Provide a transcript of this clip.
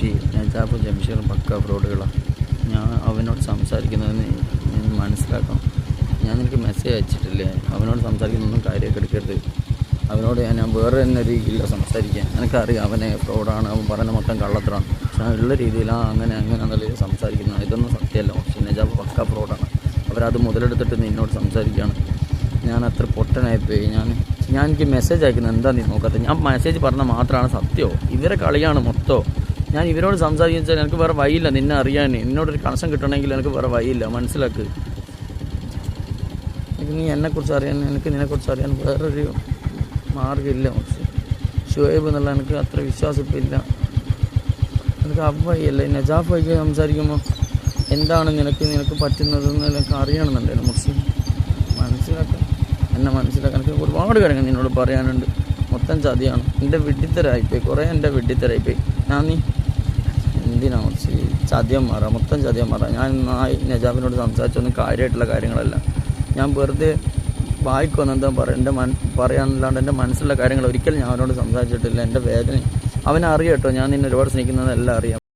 മുർഷി നജാബും ജംഷീറും പക്ക ഫ്രോഡുകളാണ്. ഞാൻ അവനോട് സംസാരിക്കുന്നതെന്ന് മനസ്സിലാക്കണം. ഞാൻ നിനക്ക് മെസ്സേജ് അയച്ചിട്ടില്ലേ? അവനോട് സംസാരിക്കുന്നൊന്നും കാര്യമൊക്കെ എടുക്കരുത്. അവനോട് ഞാൻ വേറെ തന്നെ രീതിയില്ല സംസാരിക്കാൻ. എനിക്കറിയാം അവനെ ഫ്രോഡാണ്, അവൻ പറയുന്ന മൊത്തം കള്ളത്തരാണ്. പക്ഷെ ഉള്ള രീതിയിലാണ് അങ്ങനെ എന്നുള്ള രീതിയിൽ സംസാരിക്കുന്നത്. ഇതൊന്നും സത്യമല്ല. പക്ഷേ നജാബ് പക്ക ഫ്രോഡാണ്. അവരത് മുതലെടുത്തിട്ട് നിന്നോട് സംസാരിക്കുകയാണ്. ഞാൻ അത്ര പൊട്ടനായിപ്പോയി. ഞാൻ എനിക്ക് മെസ്സേജ് അയക്കുന്നത് എന്താ നീ നോക്കാത്തത്? ഞാൻ മെസ്സേജ് പറഞ്ഞാൽ മാത്രമാണ് സത്യമോ? ഇവരെ കളിയാണ് മൊത്തമോ? ഞാൻ ഇവരോട് സംസാരിച്ചാൽ എനിക്ക് വേറെ വഴിയില്ല. നിന്നെ അറിയാൻ, എന്നോടൊരു കണക്ഷൻ കിട്ടണമെങ്കിൽ എനിക്ക് വേറെ വഴിയില്ല. മനസ്സിലാക്ക്. നീ എന്നെക്കുറിച്ച് അറിയാൻ, എനിക്ക് നിന്നെക്കുറിച്ച് അറിയാൻ വേറൊരു മാർഗ്ഗമില്ല. പക്ഷേ ഷുഹൈബ് എന്നുള്ള എനിക്ക് അത്ര വിശ്വാസമില്ല. എനിക്ക് അവയ്യല്ലേ നജാഫ് വൈകി സംസാരിക്കുമ്പോൾ എന്താണ് നിനക്ക് പറ്റുന്നതെന്ന് എനിക്ക് അറിയണമെന്നുണ്ടായിരുന്നു. മുസ്ലിം എന്നെ മനസ്സിലാക്കാൻ എനിക്ക് ഒരുപാട് കാര്യങ്ങൾ നിന്നോട് പറയാനുണ്ട്. മൊത്തം ചതിയാണ്. എൻ്റെ വിഡ്ഢിത്തരായിപ്പോയി, കുറേ എൻ്റെ വിഡ്ഢിത്തരായിപ്പോയി. നീ എന്തിനാ മുസ്ലിം ചതിയം മാറാം, മൊത്തം ചതിയം മാറാം. ഞാൻ നജാബിനോട് സംസാരിച്ചൊന്നും കാര്യമായിട്ടുള്ള കാര്യങ്ങളല്ല. ഞാൻ വെറുതെ വായിക്കൊന്നും എന്താ പറയുക, പറയാനല്ലാണ്ട് എൻ്റെ മനസ്സിലുള്ള കാര്യങ്ങൾ ഒരിക്കലും ഞാൻ അവനോട് സംസാരിച്ചിട്ടില്ല. എൻ്റെ വേദന അവനറിയാം കേട്ടോ. ഞാൻ നിന്നെ ഒരുപാട് സ്നേഹിക്കുന്നതെല്ലാം അറിയാം.